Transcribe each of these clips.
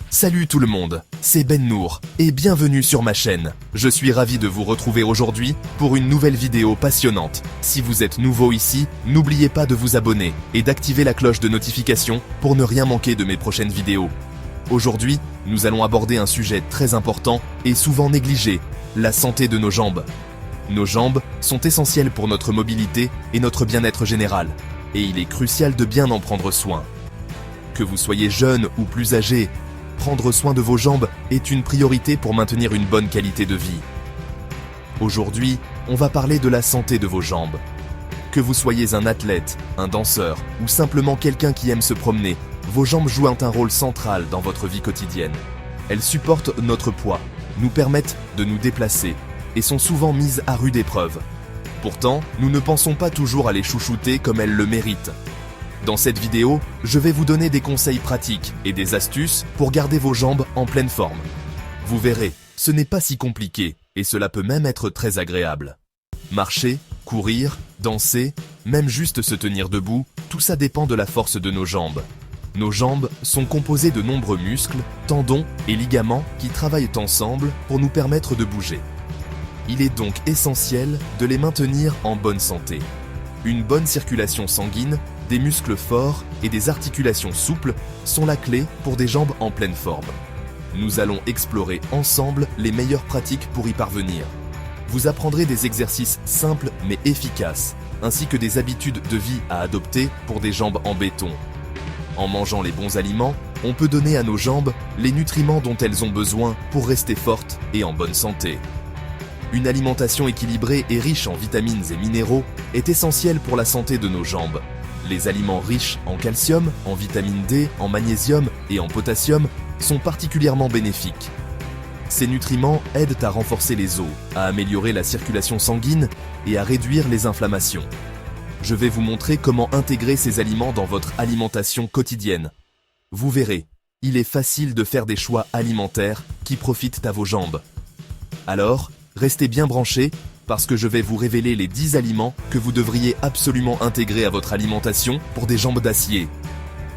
Salut tout le monde, c'est Ben Nour et bienvenue sur ma chaîne. Je suis ravi de vous retrouver aujourd'hui pour une nouvelle vidéo passionnante. Si vous êtes nouveau ici, n'oubliez pas de vous abonner et d'activer la cloche de notification pour ne rien manquer de mes prochaines vidéos. Aujourd'hui, nous allons aborder un sujet très important et souvent négligé, la santé de nos jambes. Nos jambes sont essentielles pour notre mobilité et notre bien-être général, et il est crucial de bien en prendre soin. Que vous soyez jeune ou plus âgé, prendre soin de vos jambes est une priorité pour maintenir une bonne qualité de vie. Aujourd'hui, on va parler de la santé de vos jambes. Que vous soyez un athlète, un danseur ou simplement quelqu'un qui aime se promener, vos jambes jouent un rôle central dans votre vie quotidienne. Elles supportent notre poids, nous permettent de nous déplacer et sont souvent mises à rude épreuve. Pourtant, nous ne pensons pas toujours à les chouchouter comme elles le méritent. Dans cette vidéo, je vais vous donner des conseils pratiques et des astuces pour garder vos jambes en pleine forme. Vous verrez, ce n'est pas si compliqué et cela peut même être très agréable. Marcher, courir, danser, même juste se tenir debout, tout ça dépend de la force de nos jambes. Nos jambes sont composées de nombreux muscles, tendons et ligaments qui travaillent ensemble pour nous permettre de bouger. Il est donc essentiel de les maintenir en bonne santé. Une bonne circulation sanguine, des muscles forts et des articulations souples sont la clé pour des jambes en pleine forme. Nous allons explorer ensemble les meilleures pratiques pour y parvenir. Vous apprendrez des exercices simples mais efficaces, ainsi que des habitudes de vie à adopter pour des jambes en béton. En mangeant les bons aliments, on peut donner à nos jambes les nutriments dont elles ont besoin pour rester fortes et en bonne santé. Une alimentation équilibrée et riche en vitamines et minéraux est essentielle pour la santé de nos jambes. Les aliments riches en calcium, en vitamine D, en magnésium et en potassium sont particulièrement bénéfiques. Ces nutriments aident à renforcer les os, à améliorer la circulation sanguine et à réduire les inflammations. Je vais vous montrer comment intégrer ces aliments dans votre alimentation quotidienne. Vous verrez, il est facile de faire des choix alimentaires qui profitent à vos jambes. Alors, restez bien branchés parce que je vais vous révéler les 10 aliments que vous devriez absolument intégrer à votre alimentation pour des jambes d'acier.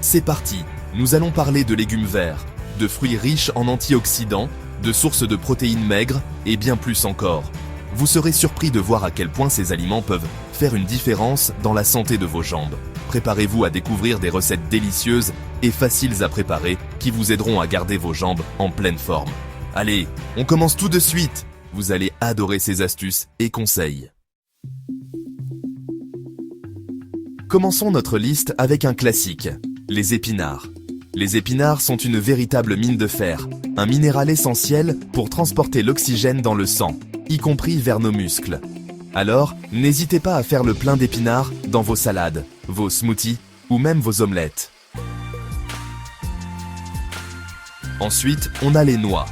C'est parti, nous allons parler de légumes verts, de fruits riches en antioxydants, de sources de protéines maigres et bien plus encore. Vous serez surpris de voir à quel point ces aliments peuvent faire une différence dans la santé de vos jambes. Préparez-vous à découvrir des recettes délicieuses et faciles à préparer qui vous aideront à garder vos jambes en pleine forme. Allez, on commence tout de suite! Vous allez adorer ces astuces et conseils. Commençons notre liste avec un classique, les épinards. Les épinards sont une véritable mine de fer, un minéral essentiel pour transporter l'oxygène dans le sang, y compris vers nos muscles. Alors, n'hésitez pas à faire le plein d'épinards dans vos salades, vos smoothies ou même vos omelettes. Ensuite, on a les noix.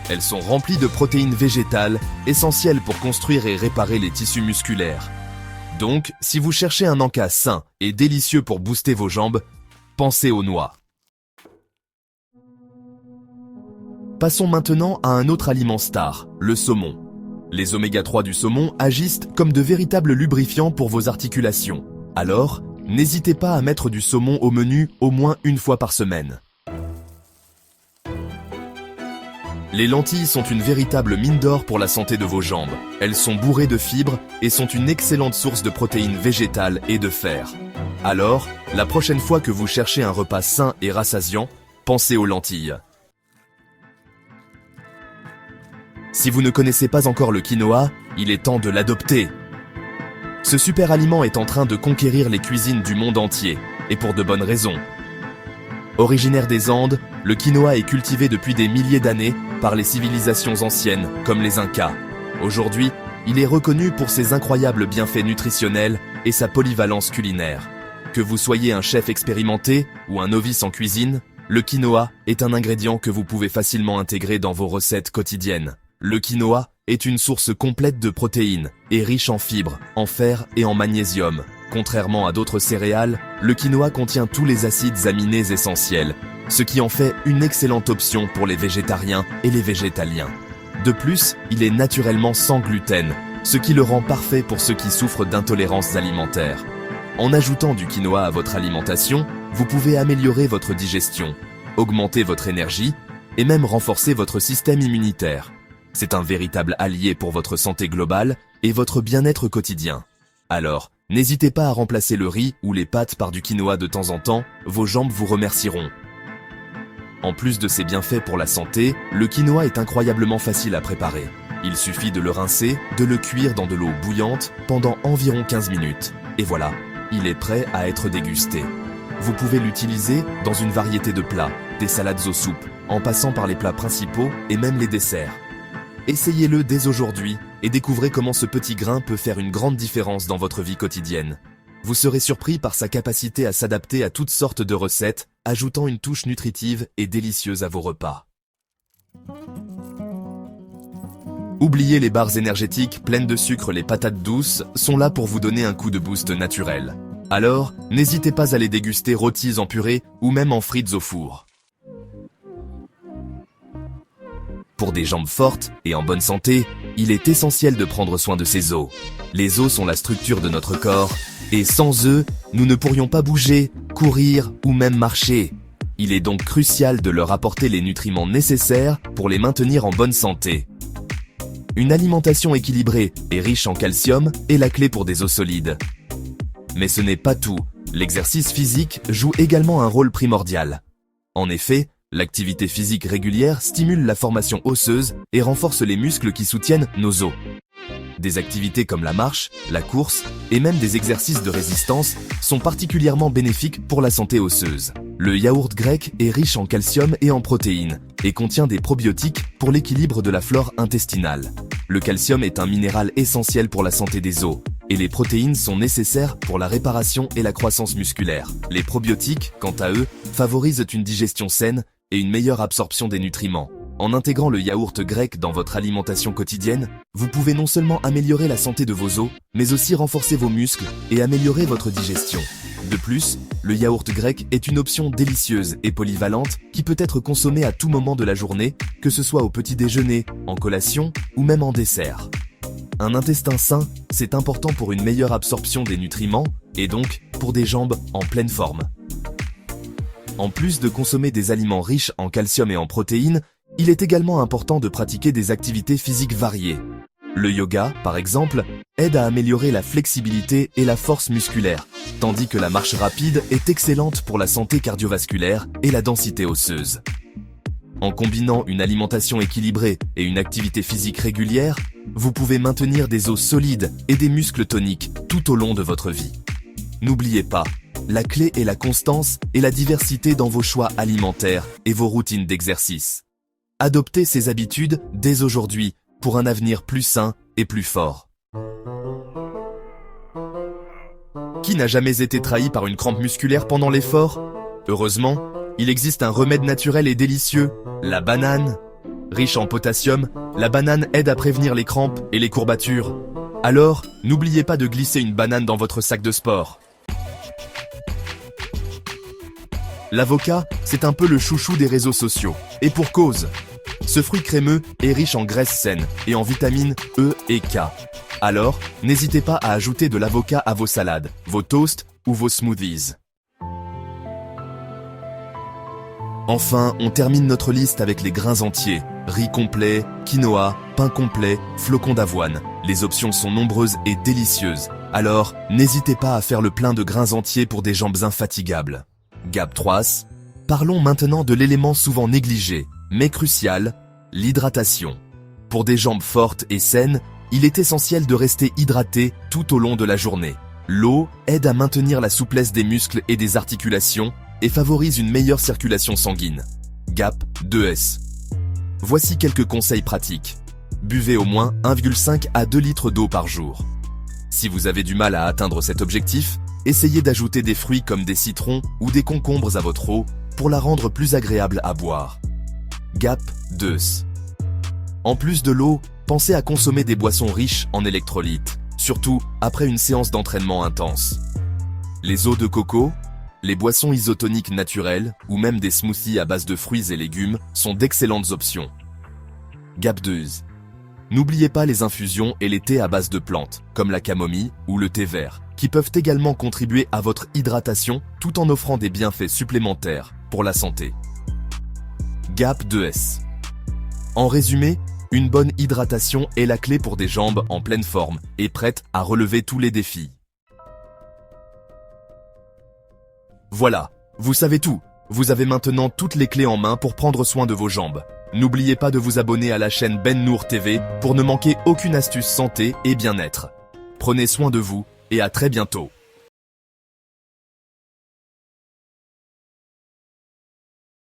Elles sont remplies de protéines végétales, essentielles pour construire et réparer les tissus musculaires. Donc, si vous cherchez un encas sain et délicieux pour booster vos jambes, pensez aux noix. Passons maintenant à un autre aliment star, le saumon. Les oméga 3 du saumon agissent comme de véritables lubrifiants pour vos articulations. Alors, n'hésitez pas à mettre du saumon au menu au moins une fois par semaine. Les lentilles sont une véritable mine d'or pour la santé de vos jambes. Elles sont bourrées de fibres et sont une excellente source de protéines végétales et de fer. Alors, la prochaine fois que vous cherchez un repas sain et rassasiant, pensez aux lentilles. Si vous ne connaissez pas encore le quinoa, il est temps de l'adopter. Ce super aliment est en train de conquérir les cuisines du monde entier, et pour de bonnes raisons. Originaire des Andes, le quinoa est cultivé depuis des milliers d'années par les civilisations anciennes, comme les Incas. Aujourd'hui, il est reconnu pour ses incroyables bienfaits nutritionnels et sa polyvalence culinaire. Que vous soyez un chef expérimenté ou un novice en cuisine, le quinoa est un ingrédient que vous pouvez facilement intégrer dans vos recettes quotidiennes. Le quinoa est une source complète de protéines et riche en fibres, en fer et en magnésium. Contrairement à d'autres céréales, le quinoa contient tous les acides aminés essentiels, ce qui en fait une excellente option pour les végétariens et les végétaliens. De plus, il est naturellement sans gluten, ce qui le rend parfait pour ceux qui souffrent d'intolérances alimentaires. En ajoutant du quinoa à votre alimentation, vous pouvez améliorer votre digestion, augmenter votre énergie et même renforcer votre système immunitaire. C'est un véritable allié pour votre santé globale et votre bien-être quotidien. Alors, n'hésitez pas à remplacer le riz ou les pâtes par du quinoa de temps en temps, vos jambes vous remercieront. En plus de ses bienfaits pour la santé, le quinoa est incroyablement facile à préparer. Il suffit de le rincer, de le cuire dans de l'eau bouillante pendant environ 15 minutes. Et voilà, il est prêt à être dégusté. Vous pouvez l'utiliser dans une variété de plats, des salades aux soupes, en passant par les plats principaux et même les desserts. Essayez-le dès aujourd'hui et découvrez comment ce petit grain peut faire une grande différence dans votre vie quotidienne. Vous serez surpris par sa capacité à s'adapter à toutes sortes de recettes, ajoutant une touche nutritive et délicieuse à vos repas. Oubliez les barres énergétiques pleines de sucre, les patates douces sont là pour vous donner un coup de boost naturel. Alors, n'hésitez pas à les déguster rôties en purée ou même en frites au four. Pour des jambes fortes et en bonne santé, il est essentiel de prendre soin de ses os. Les os sont la structure de notre corps, et sans eux, nous ne pourrions pas bouger, courir ou même marcher. Il est donc crucial de leur apporter les nutriments nécessaires pour les maintenir en bonne santé. Une alimentation équilibrée et riche en calcium est la clé pour des os solides. Mais ce n'est pas tout, l'exercice physique joue également un rôle primordial. En effet, l'activité physique régulière stimule la formation osseuse et renforce les muscles qui soutiennent nos os. Des activités comme la marche, la course et même des exercices de résistance sont particulièrement bénéfiques pour la santé osseuse. Le yaourt grec est riche en calcium et en protéines et contient des probiotiques pour l'équilibre de la flore intestinale. Le calcium est un minéral essentiel pour la santé des os et les protéines sont nécessaires pour la réparation et la croissance musculaire. Les probiotiques, quant à eux, favorisent une digestion saine et une meilleure absorption des nutriments. En intégrant le yaourt grec dans votre alimentation quotidienne, vous pouvez non seulement améliorer la santé de vos os, mais aussi renforcer vos muscles et améliorer votre digestion. De plus, le yaourt grec est une option délicieuse et polyvalente qui peut être consommée à tout moment de la journée, que ce soit au petit déjeuner, en collation ou même en dessert. Un intestin sain, c'est important pour une meilleure absorption des nutriments et donc pour des jambes en pleine forme. En plus de consommer des aliments riches en calcium et en protéines, il est également important de pratiquer des activités physiques variées. Le yoga, par exemple, aide à améliorer la flexibilité et la force musculaire, tandis que la marche rapide est excellente pour la santé cardiovasculaire et la densité osseuse. En combinant une alimentation équilibrée et une activité physique régulière, vous pouvez maintenir des os solides et des muscles toniques tout au long de votre vie. N'oubliez pas, la clé est la constance et la diversité dans vos choix alimentaires et vos routines d'exercice. Adoptez ces habitudes dès aujourd'hui pour un avenir plus sain et plus fort. Qui n'a jamais été trahi par une crampe musculaire pendant l'effort? Heureusement, il existe un remède naturel et délicieux, la banane. Riche en potassium, la banane aide à prévenir les crampes et les courbatures. Alors, n'oubliez pas de glisser une banane dans votre sac de sport. L'avocat, c'est un peu le chouchou des réseaux sociaux. Et pour cause. Ce fruit crémeux est riche en graisses saines et en vitamines E et K. Alors, n'hésitez pas à ajouter de l'avocat à vos salades, vos toasts ou vos smoothies. Enfin, on termine notre liste avec les grains entiers. Riz complet, quinoa, pain complet, flocons d'avoine. Les options sont nombreuses et délicieuses. Alors, n'hésitez pas à faire le plein de grains entiers pour des jambes infatigables. GAP3, parlons maintenant de l'élément souvent négligé, mais crucial, l'hydratation. Pour des jambes fortes et saines, il est essentiel de rester hydraté tout au long de la journée. L'eau aide à maintenir la souplesse des muscles et des articulations et favorise une meilleure circulation sanguine. GAP2S. Voici quelques conseils pratiques. Buvez au moins 1,5 à 2 litres d'eau par jour. Si vous avez du mal à atteindre cet objectif, essayez d'ajouter des fruits comme des citrons ou des concombres à votre eau pour la rendre plus agréable à boire. GAP2S. En plus de l'eau, pensez à consommer des boissons riches en électrolytes, surtout après une séance d'entraînement intense. Les eaux de coco, les boissons isotoniques naturelles ou même des smoothies à base de fruits et légumes sont d'excellentes options. GAP2S. N'oubliez pas les infusions et les thés à base de plantes, comme la camomille ou le thé vert, qui peuvent également contribuer à votre hydratation tout en offrant des bienfaits supplémentaires pour la santé. GAP 2S. En résumé, une bonne hydratation est la clé pour des jambes en pleine forme et prêtes à relever tous les défis. Voilà, vous savez tout. Vous avez maintenant toutes les clés en main pour prendre soin de vos jambes. N'oubliez pas de vous abonner à la chaîne Ben Nour TV pour ne manquer aucune astuce santé et bien-être. Prenez soin de vous et à très bientôt.